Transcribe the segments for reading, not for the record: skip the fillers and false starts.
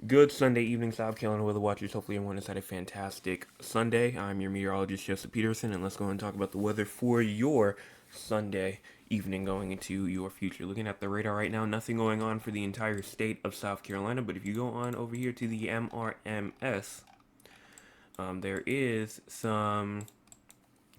Good Sunday evening, South Carolina weather watchers. Hopefully, everyone has had a fantastic Sunday. I'm your meteorologist, Joseph Peterson, and let's go and talk about the weather for your Sunday evening going into your future. Looking at the radar right now, nothing going on for the entire state of South Carolina, but if you go on over here to the MRMS, there is some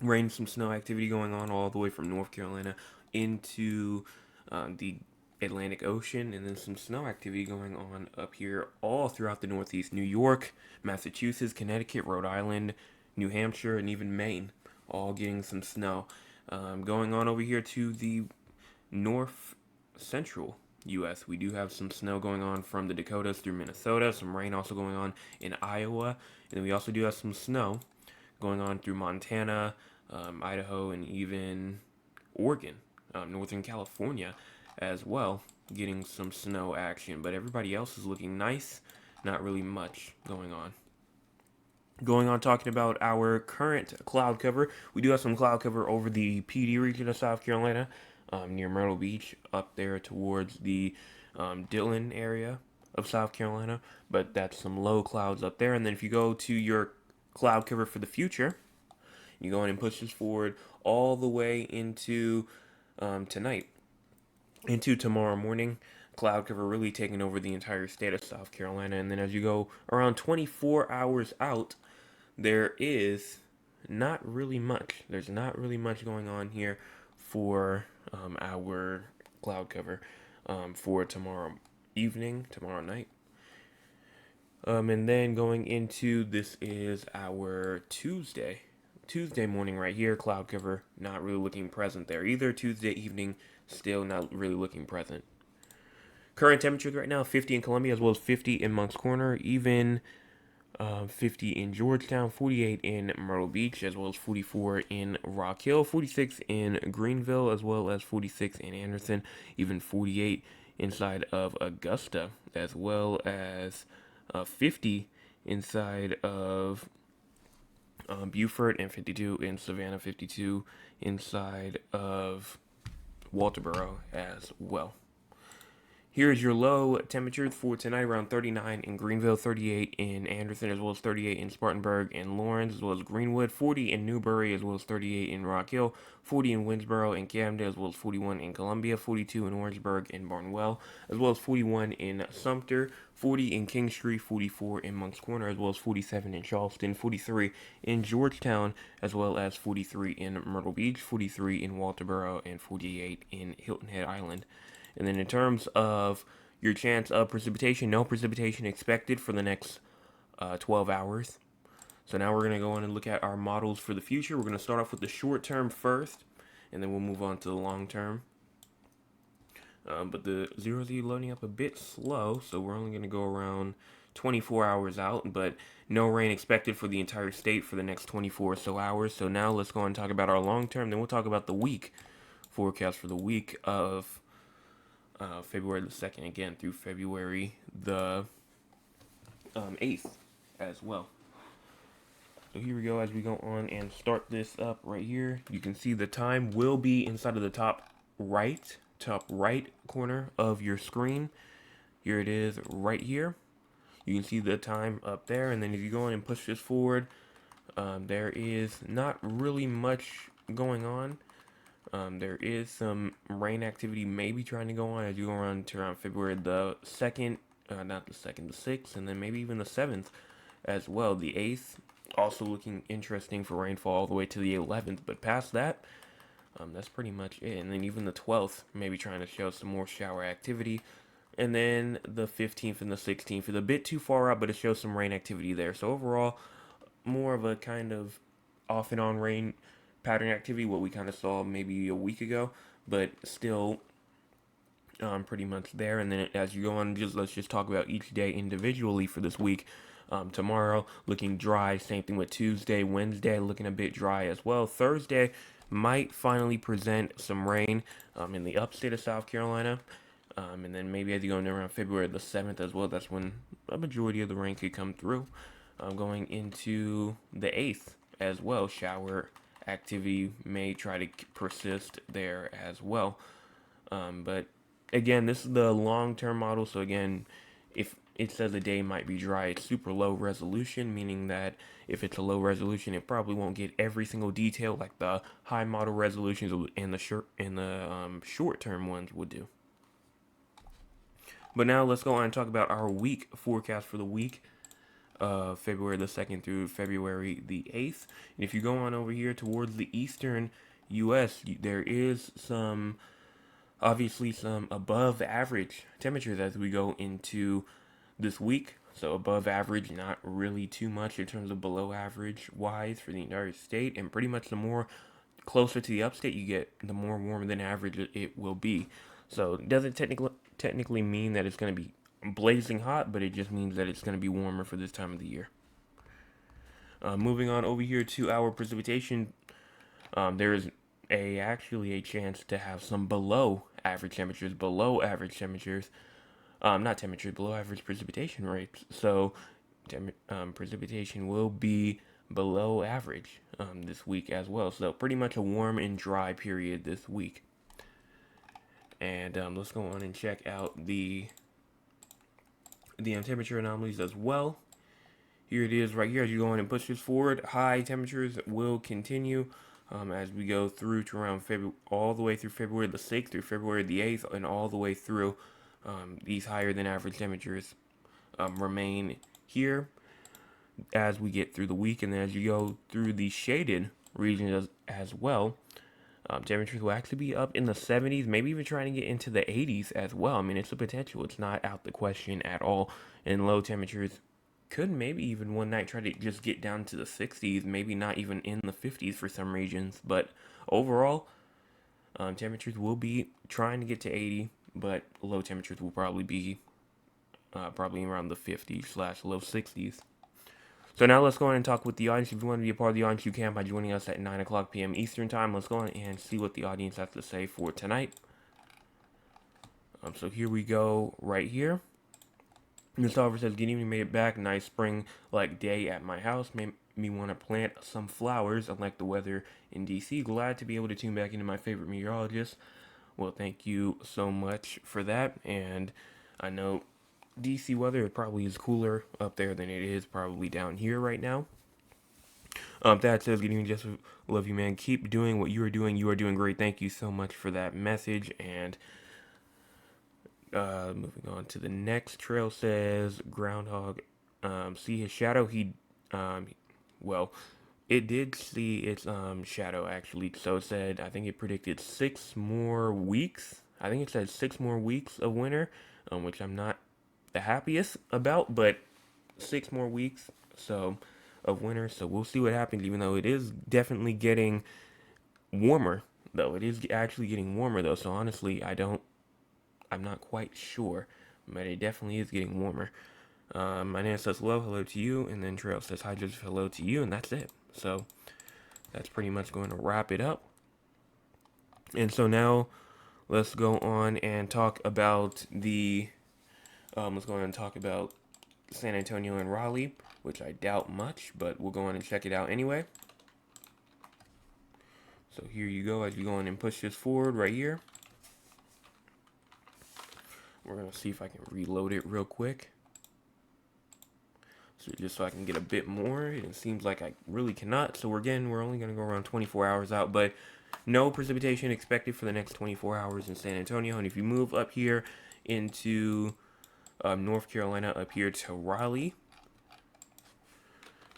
rain, some snow activity going on all the way from North Carolina into the Atlantic Ocean, and then some snow activity going on up here all throughout the Northeast. New York, Massachusetts, Connecticut, Rhode Island, New Hampshire, and even Maine, all getting some snow. Going on over here to the north central U.S., we do have some snow going on from the Dakotas through Minnesota, some rain also going on in Iowa, and then we also do have some snow going on through Montana, Idaho, and even Oregon, Northern California as well, getting some snow action. But everybody else is looking nice, not really much going on. Going on talking about our current cloud cover, we do have some cloud cover over the PD region of South Carolina, near Myrtle Beach, up there towards the Dillon area of South Carolina, but that's some low clouds up there. And then if you go to your cloud cover for the future, you go in and push this forward all the way into tonight, into tomorrow morning. Cloud cover really taking over the entire state of South Carolina. And then as you go around 24 hours out, there is not really much. There's not really much going on here for our cloud cover for tomorrow evening, tomorrow night. And then going into this is our Tuesday morning right here. Cloud cover not really looking present there either. Tuesday evening still not really looking present. Current temperatures right now 50 in Columbia as well as 50 in Moncks Corner, even 50 in Georgetown, 48 in Myrtle Beach, as well as 44 in Rock Hill, 46 in Greenville, as well as 46 in Anderson, even 48 inside of Augusta, as well as 50 inside of Beaufort, and 52 in Savannah, 52 inside of Walterboro as well. Here is your low temperatures for tonight, around 39 in Greenville, 38 in Anderson, as well as 38 in Spartanburg and Lawrence, as well as Greenwood, 40 in Newberry, as well as 38 in Rock Hill, 40 in Winsboro and Camden, as well as 41 in Columbia, 42 in Orangeburg and Barnwell, as well as 41 in Sumter, 40 in Kingstree, 44 in Moncks Corner, as well as 47 in Charleston, 43 in Georgetown, as well as 43 in Myrtle Beach, 43 in Walterboro, and 48 in Hilton Head Island. And then in terms of your chance of precipitation, no precipitation expected for the next 12 hours. So now we're going to go on and look at our models for the future. We're going to start off with the short term first, and then we'll move on to the long term. But the 0Z loading up a bit slow, so we're only going to go around 24 hours out, but no rain expected for the entire state for the next 24 or so hours. So now let's go on and talk about our long term, then we'll talk about the week forecast for the week of February the 2nd again through February the 8th as well. So here we go as we go on and start this up right here. You can see the time will be inside of the top right corner of your screen. Here it is right here. You can see the time up there, and then if you go in and push this forward, there is not really much going on. There is some rain activity maybe trying to go on as you go around to around February the 2nd, not the 2nd, the 6th, and then maybe even the 7th as well. The 8th also looking interesting for rainfall all the way to the 11th, but past that, that's pretty much it. And then even the 12th, maybe trying to show some more shower activity. And then the 15th and the 16th is a bit too far out, but it shows some rain activity there. So overall, more of a kind of off and on rain pattern activity, what we kind of saw maybe a week ago, but still pretty much there. And then as you go on, let's just talk about each day individually for this week. Tomorrow looking dry, same thing with Tuesday. Wednesday looking a bit dry as well. Thursday might finally present some rain in the upstate of South Carolina. And then maybe as you go into around February the 7th as well, that's when a majority of the rain could come through. Going into the 8th as well, shower activity may try to persist there as well. But again, this is the long-term model. So again, if it says the day might be dry. It's super low resolution, meaning that if it's a low resolution, it probably won't get every single detail like the high model resolutions and the short term ones would do. But now let's go on and talk about our week forecast for the week of February the 2nd through February the 8th. And if you go on over here towards the eastern U.S., there is obviously some above average temperatures as we go into this week. So above average, not really too much in terms of below average wise for the entire state. And pretty much the more closer to the upstate you get, the more warmer than average it will be. So it doesn't technically mean that it's going to be blazing hot, but it just means that it's going to be warmer for this time of the year. Moving on over here to our precipitation, there is actually a chance to have some below average temperatures, not temperatures, below average precipitation rates. So precipitation will be below average this week as well. So pretty much a warm and dry period this week. And let's go on and check out the temperature anomalies as well. Here it is right here. As you go on and push this forward, high temperatures will continue as we go through to around February, all the way through February the 6th through February the 8th, and all the way through. These higher than average temperatures remain here as we get through the week, and then as you go through the shaded regions as well, temperatures will actually be up in the 70s, maybe even trying to get into the 80s as well. I mean, it's a potential. It's not out the question at all. And low temperatures could maybe even one night try to just get down to the 60s, maybe not even in the 50s for some regions. But overall, temperatures will be trying to get to 80, but low temperatures will probably be probably around the 50s/low 60s. So now let's go on and talk with the audience. If you want to be a part of the audience, you can by joining us at 9 o'clock p.m. Eastern Time. Let's go on and see what the audience has to say for tonight. So here we go right here. Mr. Oliver says, good evening, made it back. Nice spring-like day at my house. Made me want to plant some flowers, unlike the weather in D.C. Glad to be able to tune back into my favorite meteorologist. Well, thank you so much for that. And I know DC weather, it probably is cooler up there than it is probably down here right now. That says, good evening, Joseph. Love you, man. Keep doing what you are doing. You are doing great. Thank you so much for that message. And moving on to the next trail says, groundhog see his shadow. Well, it did see its shadow actually. So it said, I think it predicted 6 more weeks. I think it said 6 more weeks of winter, which I'm not the happiest about, but 6 more weeks of winter. So we'll see what happens, even though it is definitely getting warmer, though. It is actually getting warmer, though. So honestly, I'm not quite sure, but it definitely is getting warmer. My name says hello to you, and then Trail says hi, Joseph, hello to you, and that's it. So that's pretty much going to wrap it up. And so now let's go on and talk about San Antonio and Raleigh, which I doubt much, but we'll go on and check it out anyway. So here you go, as you go on and push this forward right here. We're going to see if I can reload it real quick. So just so I can get a bit more. It seems like I really cannot. So we're only going to go around 24 hours out, but no precipitation expected for the next 24 hours in San Antonio. And if you move up here into North Carolina, up here to Raleigh,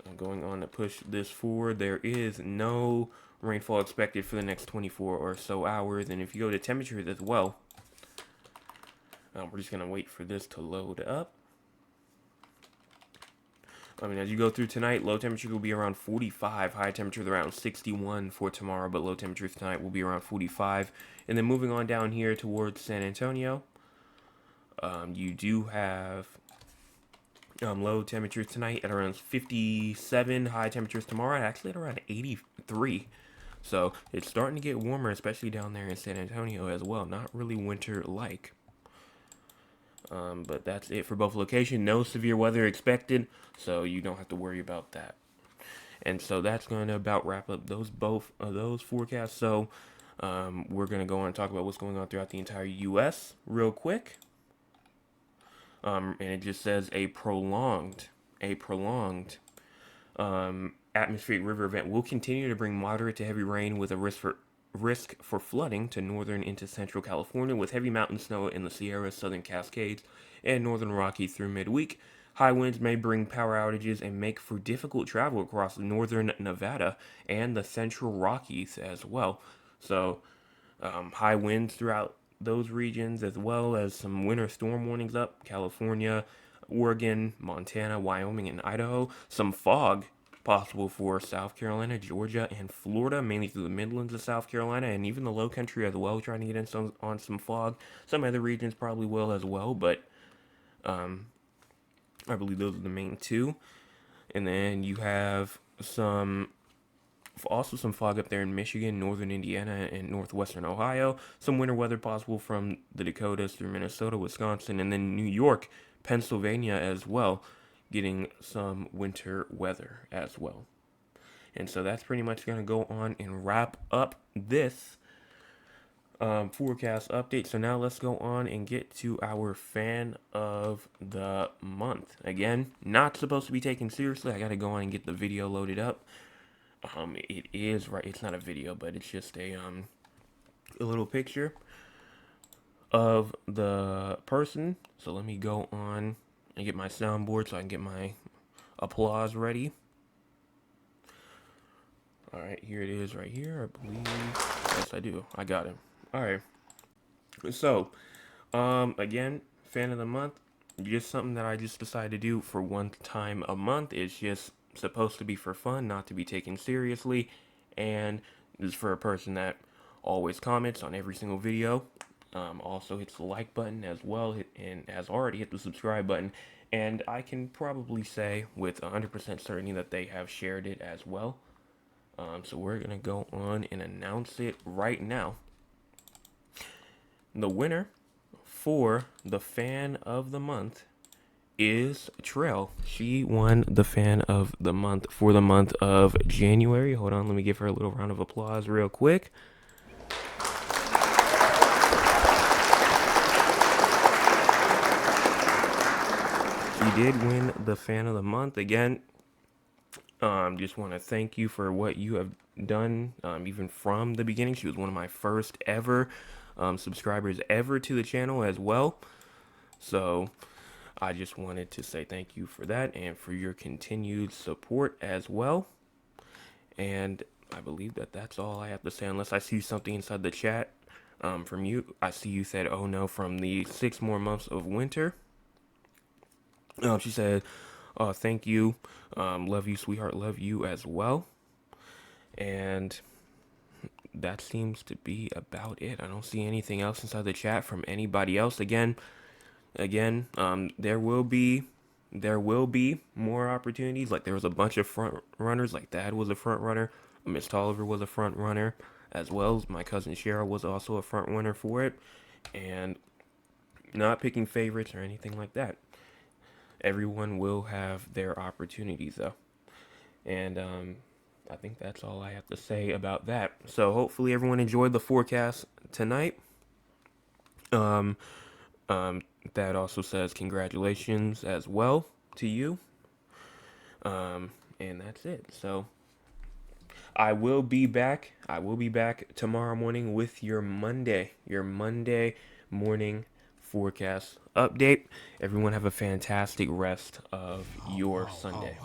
I'm going on to push this forward. There is no rainfall expected for the next 24 or so hours. And if you go to temperatures as well, we're just going to wait for this to load up. As you go through tonight, low temperature will be around 45. High temperatures around 61 for tomorrow, but low temperatures tonight will be around 45. And then moving on down here towards San Antonio, you do have low temperatures tonight at around 57. High temperatures tomorrow actually at around 83. So it's starting to get warmer, especially down there in San Antonio as well. Not really winter-like. But that's it for both locations. No severe weather expected, so you don't have to worry about that. And so that's going to about wrap up those forecasts. So we're going to go on and talk about what's going on throughout the entire U.S. real quick. And it just says a prolonged atmospheric river event will continue to bring moderate to heavy rain with a risk for flooding to northern into central California, with heavy mountain snow in the Sierras, southern Cascades, and northern Rockies through midweek. High winds may bring power outages and make for difficult travel across northern Nevada and the central Rockies as well. So, high winds throughout those regions, as well as some winter storm warnings up California, Oregon, Montana, Wyoming, and Idaho. Some fog possible for South Carolina, Georgia, and Florida, mainly through the Midlands of South Carolina, and even the Low Country as well, trying to get in on some fog. Some other regions probably will as well, but I believe those are the main two. And then you have some fog up there in Michigan, northern Indiana, and northwestern Ohio. Some winter weather possible from the Dakotas through Minnesota, Wisconsin, and then New York, Pennsylvania as well, getting some winter weather as well. And so that's pretty much going to go on and wrap up this forecast update. So now let's go on and get to our fan of the month. Again, not supposed to be taken seriously. I got to go on and get the video loaded up. It is right. It's not a video, but it's just a little picture of the person. So let me go on and get my soundboard so I can get my applause ready. All right, here it is right here, I believe. Yes, I do. I got it. All right. So, again, fan of the month. Just something that I just decided to do for one time a month. It's just supposed to be for fun, not to be taken seriously, and this is for a person that always comments on every single video. Also hits the like button as well, and has already hit the subscribe button, and I can probably say with 100% certainty that they have shared it as well. So we're gonna go on and announce it right now. The winner for the fan of the month is Trail. She won the fan of the month for the month of January. Hold on, let me give her a little round of applause real quick. She did win the fan of the month. Again, just want to thank you for what you have done, even from the beginning. She was one of my first ever subscribers ever to the channel as well. So I just wanted to say thank you for that and for your continued support as well. And I believe that that's all I have to say, unless I see something inside the chat from you. I see you said, oh no, from the 6 more months of winter. She said, thank you. Love you, sweetheart. Love you as well. And that seems to be about it. I don't see anything else inside the chat from anybody else. Again, there will be more opportunities. Like, there was a bunch of front runners. Like, Dad was a front runner. Miss Tolliver was a front runner, as well as my cousin Cheryl was also a front runner for it. And not picking favorites or anything like that. Everyone will have their opportunities, though. And I think that's all I have to say about that. So hopefully everyone enjoyed the forecast tonight. That also says congratulations as well to you. And that's it. So I will be back. Tomorrow morning with your Monday morning forecast update. Everyone have a fantastic rest of your Sunday.